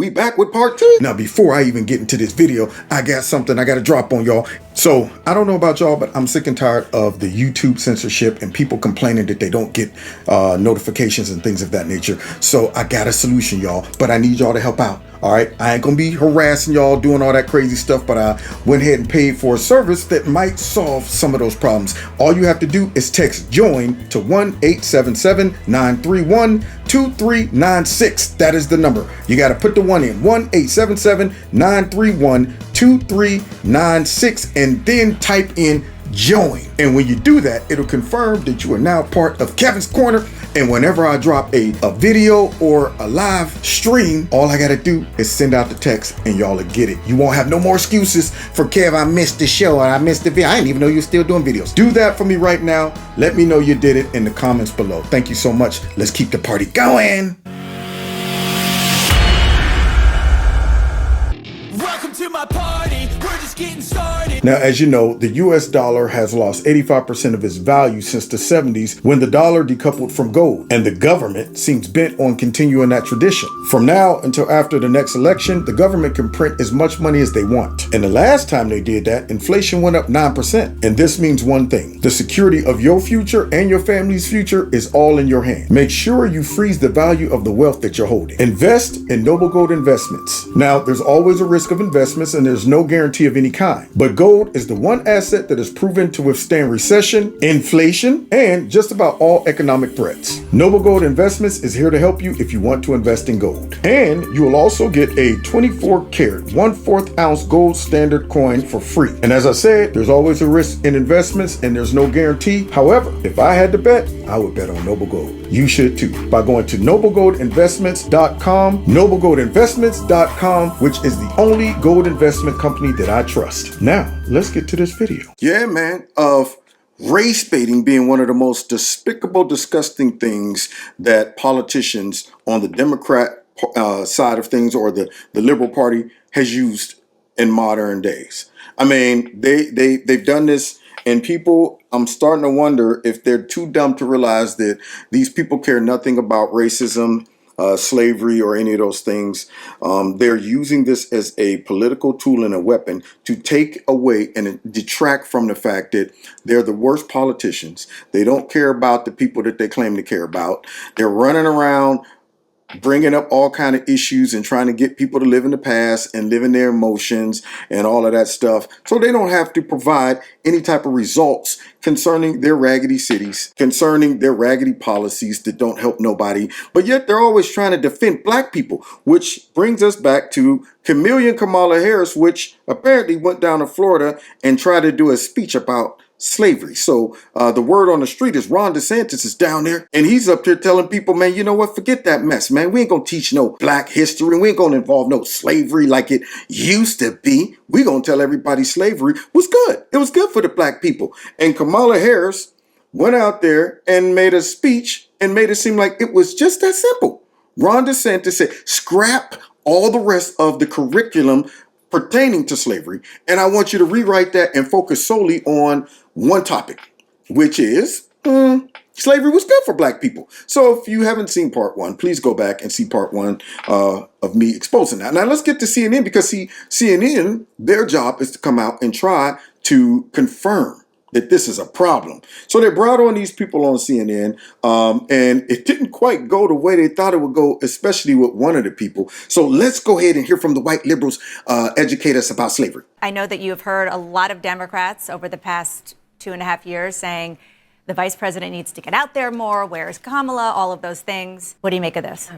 we back with part 2. Now, before I even get into this video, I got something I got to drop on y'all. So, I don't know about y'all, but I'm sick and tired of the YouTube censorship and people complaining that they don't get notifications and things of that nature. So, I got a solution, y'all, but I need y'all to help out. All right, I ain't gonna be harassing y'all doing all that crazy stuff, but I went ahead and paid for a service that might solve some of those problems. All you have to do is text JOIN to 1-877-931-2396. That is the number. You got to put the one in, 1-877-931-2396, and then type in JOIN. And when you do that, it'll confirm that you are now part of Kevin's Corner. And whenever I drop a video or a live stream, all I gotta do is send out the text and y'all will get it. You won't have no more excuses for Kev, I missed the show or I missed the video. I didn't even know you were still doing videos. Do that for me right now. Let me know you did it in the comments below. Thank you so much. Let's keep the party going. Welcome to my party. We're just getting started. Now, as you know, the US dollar has lost 85% of its value since the 70s when the dollar decoupled from gold, and the government seems bent on continuing that tradition. From now until after the next election, the government can print as much money as they want. And the last time they did that, inflation went up 9%. And this means one thing: the security of your future and your family's future is all in your hand. Make sure you freeze the value of the wealth that you're holding. Invest in Noble Gold Investments. Now, there's always a risk of investments and there's no guarantee of any kind, but gold is the one asset that is proven to withstand recession, inflation, and just about all economic threats. Noble Gold Investments is here to help you if you want to invest in gold. And you will also get a 24 karat, 1/4 ounce gold standard coin for free. And as I said, there's always a risk in investments and there's no guarantee. However, if I had to bet, I would bet on Noble Gold. You should too, by going to noblegoldinvestments.com, noblegoldinvestments.com, which is the only gold investment company that I trust. Now, let's get to this video. Yeah, man, of race baiting being one of the most despicable, disgusting things that politicians on the Democrat side of things or the Liberal Party has used in modern days. I mean, they've done this, and people, I'm starting to wonder if they're too dumb to realize that these people care nothing about racism, slavery, or any of those things. They're using this as a political tool and a weapon to take away and detract from the fact that they're the worst politicians. They don't care about the people that they claim to care about. They're running around bringing up all kind of issues and trying to get people to live in the past and live in their emotions and all of that stuff, so they don't have to provide any type of results concerning their raggedy cities, concerning their raggedy policies that don't help nobody. But yet they're always trying to defend black people, which brings us back to Kamala Harris, which apparently went down to Florida and tried to do a speech about slavery. So the word on the street is Ron DeSantos is down there and he's up here telling people, man, you know what? Forget that mess, man. We ain't gonna teach no black history. We ain't gonna involve no slavery like it used to be. We gonna tell everybody slavery was good. It was good for the black people. And Kamala Harris went out there and made a speech and made it seem like it was just that simple. Ron DeSantis said, scrap all the rest of the curriculum pertaining to slavery, and I want you to rewrite that and focus solely on one topic, which is slavery was good for black people. So if you haven't seen part 1, please go back and see part 1 of me exposing that. Now let's get to CNN, because CNN, their job is to come out and try to confirm that this is a problem. So they brought on these people on CNN, and it didn't quite go the way they thought it would go, especially with one of the people. So let's go ahead and hear from the white liberals educate us about slavery. I know that you have heard a lot of Democrats over the past 2.5 years saying the vice president needs to get out there more. Where's Kamala? All of those things. What do you make of this?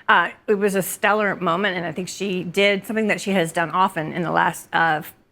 It was a stellar moment, and I think she did something that she has done often in the last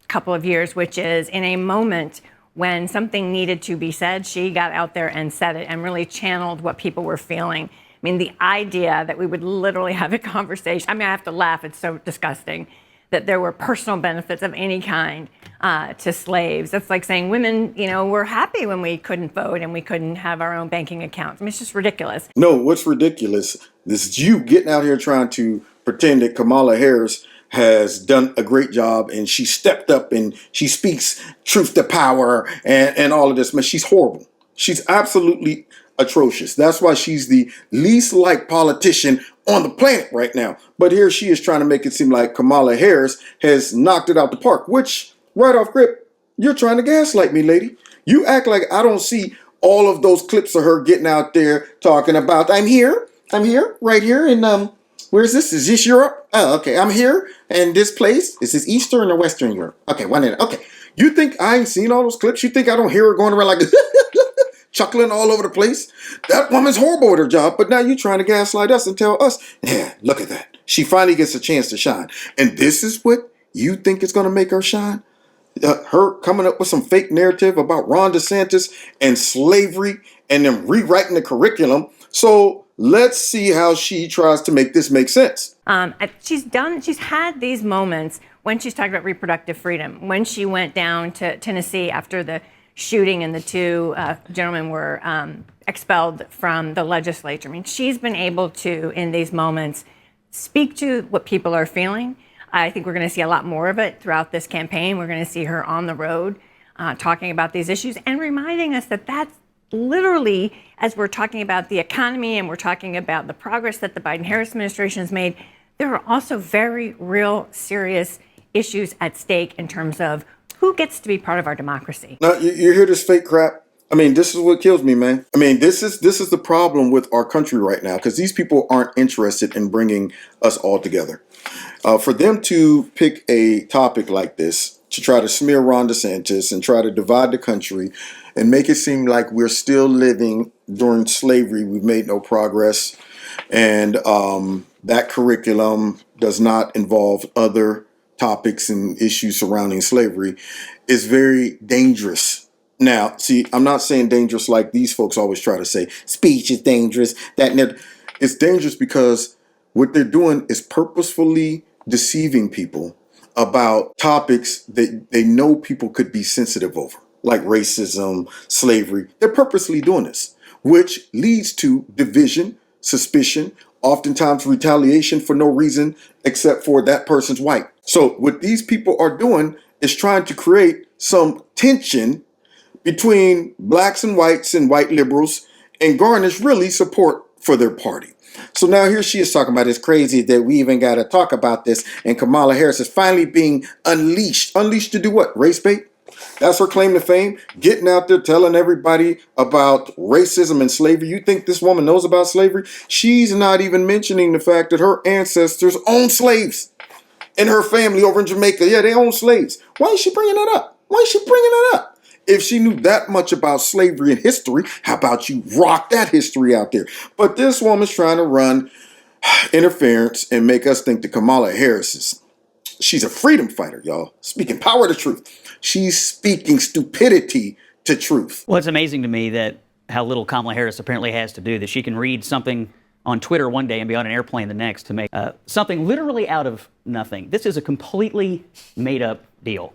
couple of years, which is in a moment when something needed to be said, she got out there and said it and really channeled what people were feeling. I mean, the idea that we would literally have a conversation, I mean, I have to laugh, it's so disgusting, that there were personal benefits of any kind to slaves. That's like saying women, you know, were happy when we couldn't vote and we couldn't have our own banking accounts. I mean, it's just ridiculous. No, what's ridiculous, this is you getting out here trying to pretend that Kamala Harris has done a great job and she stepped up and she speaks truth to power and all of this. Man, she's horrible. She's absolutely atrocious. That's why she's the least liked politician on the planet right now. But here she is trying to make it seem like Kamala Harris has knocked it out the park, which right off rip, you're trying to gaslight me, lady. You act like I don't see all of those clips of her getting out there talking about, I'm here, right here in, where's this? Is this Europe? Oh, okay, I'm here, and this place, is this Eastern or Western Europe? Okay, okay. You think I ain't seen all those clips? You think I don't hear her going around like chuckling all over the place? That woman's horrible at her job, but now you trying to gaslight us and tell us, yeah, look at that. She finally gets a chance to shine. And this is what you think is going to make her shine? Her coming up with some fake narrative about Ron DeSantis and slavery and them rewriting the curriculum. So let's see how she tries to make this make sense. She's had these moments when she's talked about reproductive freedom, when she went down to Tennessee after the shooting and the two gentlemen were expelled from the legislature. I mean, she's been able to, in these moments, speak to what people are feeling. I think we're going to see a lot more of it throughout this campaign. We're going to see her on the road talking about these issues and reminding us that that's literally, as we're talking about the economy and we're talking about the progress that the Biden-Harris administration has made, there are also very real, serious issues at stake in terms of who gets to be part of our democracy. Now, you hear this fake crap? I mean, this is what kills me, man. I mean, this is the problem with our country right now, because these people aren't interested in bringing us all together. For them to pick a topic like this to try to smear Ron DeSantis and try to divide the country and make it seem like we're still living during slavery, we've made no progress, and that curriculum does not involve other topics and issues surrounding slavery, is very dangerous. Now, see, I'm not saying dangerous like these folks always try to say, speech is dangerous. It's dangerous because what they're doing is purposefully deceiving people about topics that they know people could be sensitive over, like racism, slavery. They're purposely doing this, which leads to division, suspicion, oftentimes retaliation for no reason except for that person's white. So what these people are doing is trying to create some tension between blacks and white liberals and garnish really support for their party. So now here she is talking about it's crazy that we even got to talk about this, and Kamala Harris is finally being unleashed. Unleashed to do what? Race bait? That's her claim to fame? Getting out there telling everybody about racism and slavery. You think this woman knows about slavery? She's not even mentioning the fact that her ancestors owned slaves in her family over in Jamaica. Yeah, they own slaves. Why is she bringing that up? If she knew that much about slavery and history, how about you rock that history out there? But this woman's trying to run interference and make us think that Kamala Harris she's a freedom fighter, y'all. Speaking power to truth. She's speaking stupidity to truth. Well, it's amazing to me that how little Kamala Harris apparently has to do, that she can read something on Twitter one day and be on an airplane the next to make something literally out of nothing. This is a completely made up deal.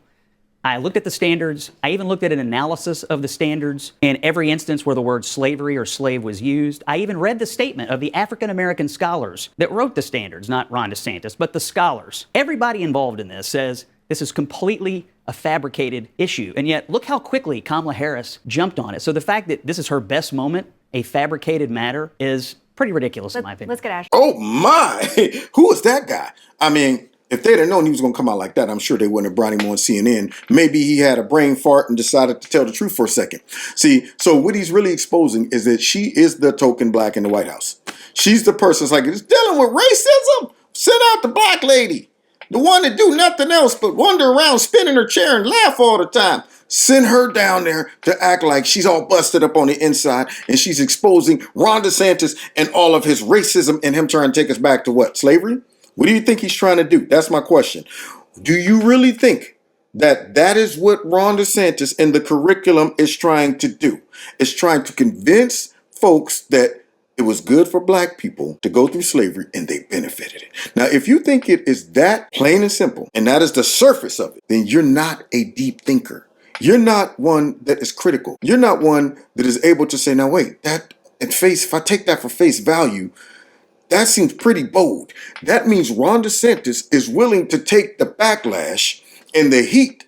I looked at the standards. I even looked at an analysis of the standards in every instance where the word slavery or slave was used. I even read the statement of the African-American scholars that wrote the standards, not Ron DeSantis, but the scholars. Everybody involved in this says this is completely a fabricated issue. And yet, look how quickly Kamala Harris jumped on it. So the fact that this is her best moment, a fabricated matter, is pretty ridiculous in my opinion. Let's get Ashley. Oh my! Who is that guy? I mean, if they'd have known he was going to come out like that, I'm sure they wouldn't have brought him on CNN. Maybe he had a brain fart and decided to tell the truth for a second. See, so what he's really exposing is that she is the token black in the White House. She's the person that's like, it's dealing with racism? Send out the black lady. The one that do nothing else but wander around spinning her chair and laugh all the time. Send her down there to act like she's all busted up on the inside and she's exposing Ron DeSantis and all of his racism and him trying to take us back to what? Slavery? What do you think he's trying to do? That's my question. Do you really think that that is what Ron DeSantis and the curriculum is trying to do? It's trying to convince folks that it was good for black people to go through slavery and they benefited it. Now, if you think it is that plain and simple, and that is the surface of it, then you're not a deep thinker. You're not one that is critical. You're not one that is able to say, now wait, if I take that for face value, that seems pretty bold. That means Ron DeSantis is willing to take the backlash and the heat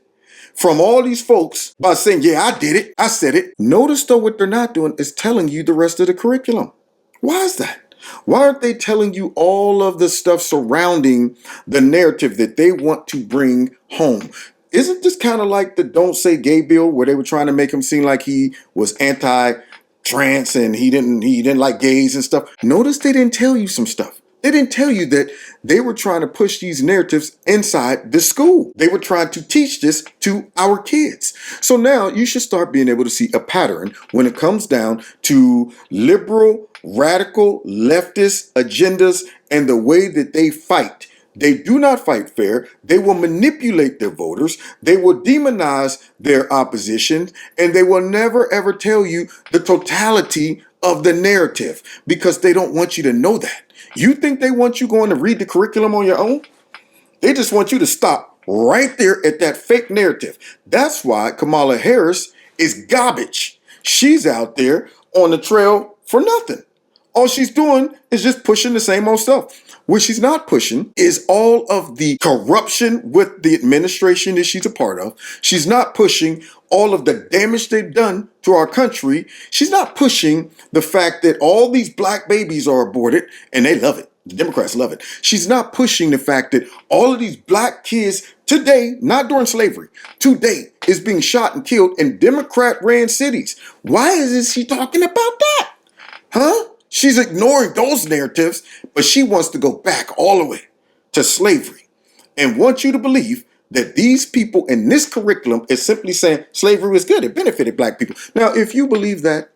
from all these folks by saying, yeah, I did it. I said it. Notice though, what they're not doing is telling you the rest of the curriculum. Why is that? Why aren't they telling you all of the stuff surrounding the narrative that they want to bring home? Isn't this kind of like the Don't Say Gay bill, where they were trying to make him seem like he was anti-trans and he didn't like gays and stuff? Notice they didn't tell you some stuff. They didn't tell you that they were trying to push these narratives inside the school. They were trying to teach this to our kids. So now you should start being able to see a pattern when it comes down to liberal, radical, leftist agendas and the way that they fight. They do not fight fair. They will manipulate their voters. They will demonize their opposition, and they will never ever tell you the totality of the narrative because they don't want you to know that. You think they want you going to read the curriculum on your own? They just want you to stop right there at that fake narrative. That's why Kamala Harris is garbage. She's out there on the trail for nothing. All she's doing is just pushing the same old stuff. What she's not pushing is all of the corruption with the administration that she's a part of. She's not pushing all of the damage they've done to our country. She's not pushing the fact that all these black babies are aborted and they love it. The Democrats love it. She's not pushing the fact that all of these black kids today, not during slavery, today is being shot and killed in Democrat-ran cities. Why isn't she talking about that? Huh? She's ignoring those narratives, but she wants to go back all the way to slavery and wants you to believe that these people in this curriculum is simply saying slavery was good. It benefited black people. Now, if you believe that,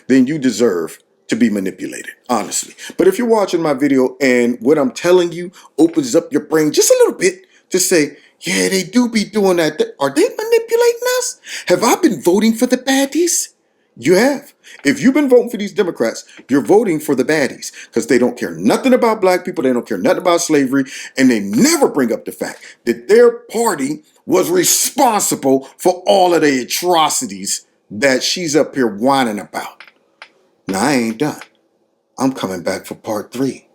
then you deserve to be manipulated, honestly. But if you're watching my video and what I'm telling you opens up your brain just a little bit to say, yeah, they do be doing that. Are they manipulating us? Have I been voting for the baddies? You have. If you've been voting for these Democrats, you're voting for the baddies because they don't care nothing about black people. They don't care nothing about slavery. And they never bring up the fact that their party was responsible for all of the atrocities that she's up here whining about. Now, I ain't done. I'm coming back for part 3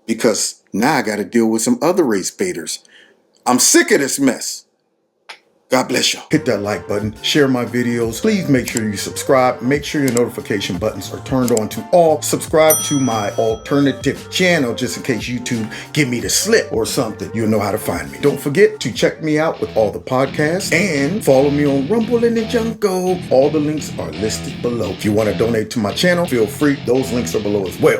because now I got to deal with some other race baiters. I'm sick of this mess. God bless y'all. Hit that like button, share my videos. Please make sure you subscribe. Make sure your notification buttons are turned on to all. Subscribe to my alternative channel just in case YouTube give me the slip or something. You'll know how to find me. Don't forget to check me out with all the podcasts and follow me on Rumble in the Jungle. All the links are listed below. If you want to donate to my channel, feel free. Those links are below as well.